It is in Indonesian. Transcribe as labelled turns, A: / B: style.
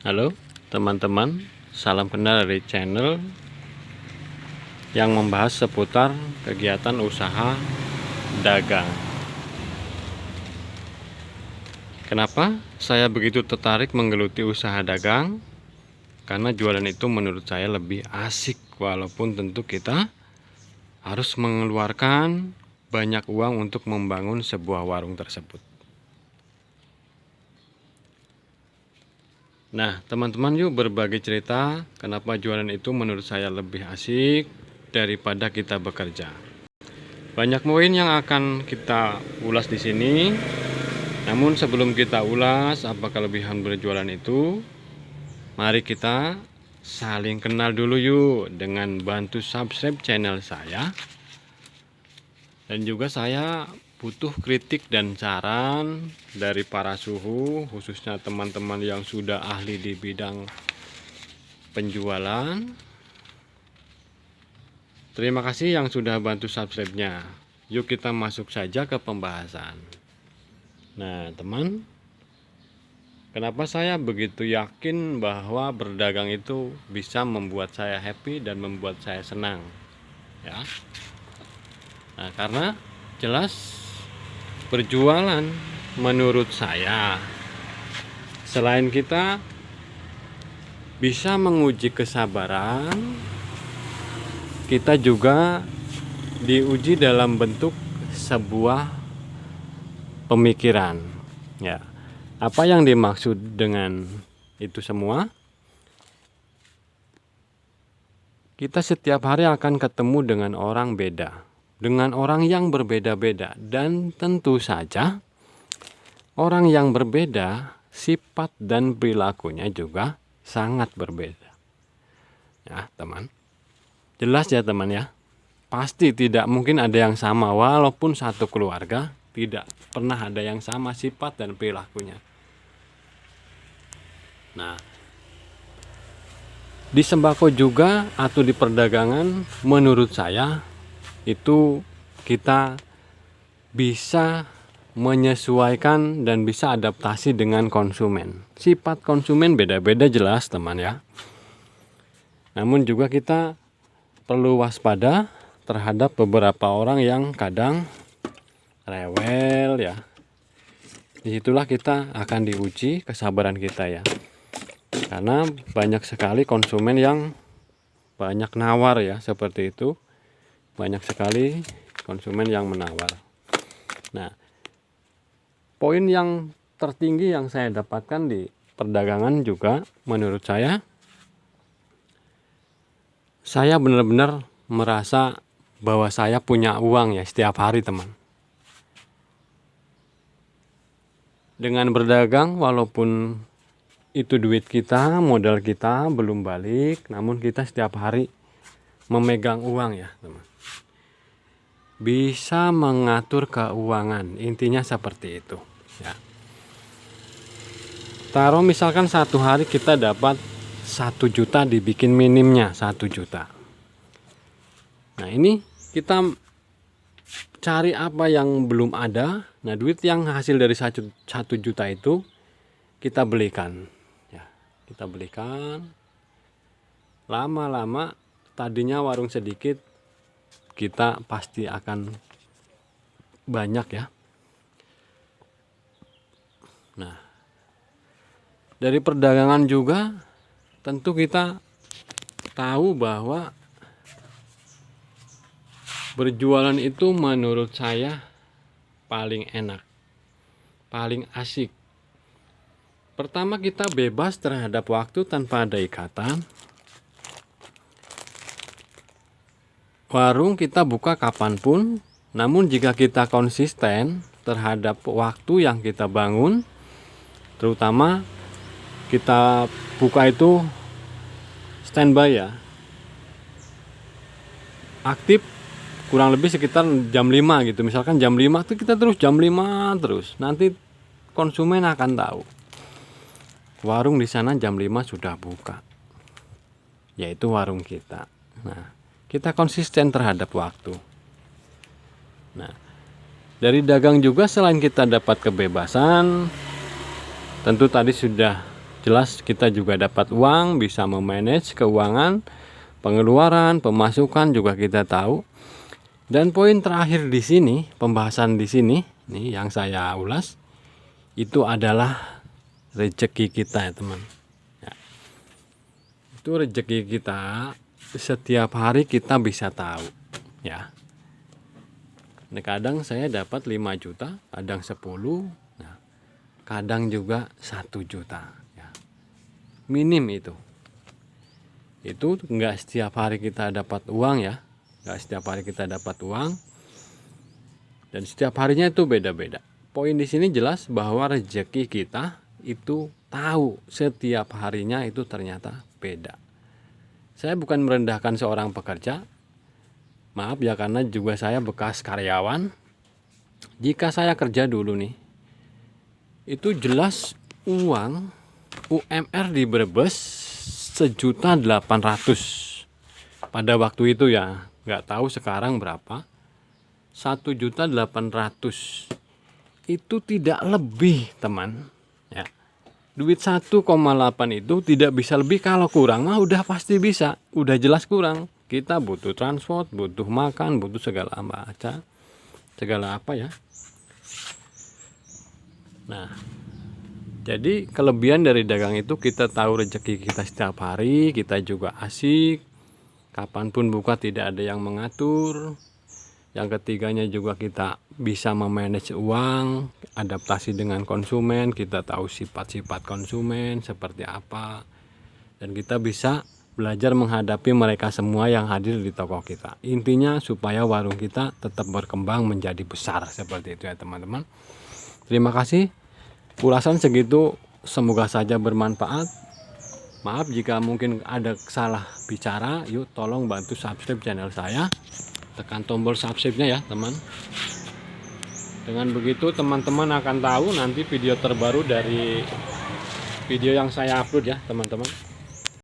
A: Halo teman-teman, salam kenal dari channel yang membahas seputar kegiatan usaha dagang. Kenapa saya begitu tertarik menggeluti usaha dagang? Karena jualan itu menurut saya lebih asik, walaupun tentu kita harus mengeluarkan banyak uang untuk membangun sebuah warung tersebut. Nah, teman-teman, yuk berbagi cerita kenapa jualan itu menurut saya lebih asik daripada kita bekerja. Banyak poin yang akan kita ulas di sini. Namun sebelum kita ulas apa kelebihan berjualan itu, mari kita saling kenal dulu yuk dengan bantu subscribe channel saya. Dan juga saya butuh kritik dan saran dari para suhu, khususnya teman-teman yang sudah ahli di bidang penjualan. Terima kasih yang sudah bantu subscribe-nya. Yuk kita masuk saja ke pembahasan. Nah, teman, kenapa saya begitu yakin bahwa berdagang itu bisa membuat saya happy dan membuat saya senang? Ya. Nah, karena jelas berjualan menurut saya, selain kita bisa menguji kesabaran, kita juga diuji dalam bentuk sebuah pemikiran. Ya, apa yang dimaksud dengan itu semua? Kita setiap hari akan ketemu dengan orang beda, dengan orang yang berbeda-beda, dan tentu saja orang yang berbeda sifat dan perilakunya juga sangat berbeda. Ya, teman. Jelas ya, teman ya. Pasti tidak mungkin ada yang sama, walaupun satu keluarga tidak pernah ada yang sama sifat dan perilakunya. Nah, di sembako juga atau di perdagangan menurut saya itu kita bisa menyesuaikan dan bisa adaptasi dengan konsumen. Sifat konsumen beda-beda jelas, teman ya. Namun juga kita perlu waspada terhadap beberapa orang yang kadang rewel ya. Disitulah kita akan diuji kesabaran kita ya. Karena banyak sekali konsumen yang banyak nawar ya, seperti itu. Banyak sekali konsumen yang menawar. Nah, poin yang tertinggi yang saya dapatkan di perdagangan juga menurut saya benar-benar merasa bahwa saya punya uang ya setiap hari, teman. Dengan berdagang, walaupun itu duit kita, modal kita belum balik, namun kita setiap hari memegang uang ya, teman. Bisa mengatur keuangan, intinya seperti itu ya. Taruh misalkan satu hari kita dapat 1 juta, dibikin minimnya 1 juta. Nah, ini kita cari apa yang belum ada. Nah, duit yang hasil dari 1 juta itu kita belikan ya. Kita belikan. Lama-lama tadinya warung sedikit, kita pasti akan banyak ya. Nah, dari perdagangan juga tentu kita tahu bahwa berjualan itu menurut saya paling enak, paling asik. Pertama, kita bebas terhadap waktu tanpa ada ikatan. Warung kita buka kapanpun, namun jika kita konsisten terhadap waktu yang kita bangun, terutama kita buka itu standby ya, aktif kurang lebih sekitar jam 5 gitu. Misalkan jam 5 itu kita terus jam 5 terus. Nanti konsumen akan tahu warung di sana jam 5 sudah buka, yaitu warung kita. Nah, kita konsisten terhadap waktu. Nah, dari dagang juga selain kita dapat kebebasan, tentu tadi sudah jelas kita juga dapat uang, bisa memanage keuangan, pengeluaran, pemasukan juga kita tahu. Dan poin terakhir di sini, pembahasan di sini nih yang saya ulas, itu adalah rezeki kita ya teman. Ya. Itu rezeki kita setiap hari kita bisa tahu ya. Nah, kadang saya dapat 5 juta, kadang 10, nah, kadang juga 1 juta ya. Minim itu enggak setiap hari kita dapat uang ya, enggak setiap hari kita dapat uang, dan setiap harinya itu beda-beda. Poin di sini jelas bahwa rezeki kita itu tahu setiap harinya itu ternyata beda. Saya bukan merendahkan seorang pekerja, maaf ya, karena juga saya bekas karyawan. Jika saya kerja dulu nih, itu jelas uang UMR di Brebes 1.800.000 pada waktu itu ya, nggak tahu sekarang berapa. 1.800.000 itu tidak lebih teman ya. Duit 1,8 itu tidak bisa lebih, kalau kurang mah udah pasti bisa, udah jelas kurang. Kita butuh transport, butuh makan, butuh segala apa ya. Nah, jadi kelebihan dari dagang itu kita tahu rezeki kita setiap hari, kita juga asik, kapanpun buka tidak ada yang mengatur. Yang ketiganya juga kita bisa memanage uang, adaptasi dengan konsumen, kita tahu sifat-sifat konsumen seperti apa, dan kita bisa belajar menghadapi mereka semua yang hadir di toko kita. Intinya supaya warung kita tetap berkembang menjadi besar, seperti itu ya teman-teman. Terima kasih, ulasan segitu semoga saja bermanfaat. Maaf jika mungkin ada salah bicara, yuk tolong bantu subscribe channel saya, tekan tombol subscribe-nya ya teman. Dengan begitu teman-teman akan tahu nanti video terbaru dari video yang saya upload ya teman-teman.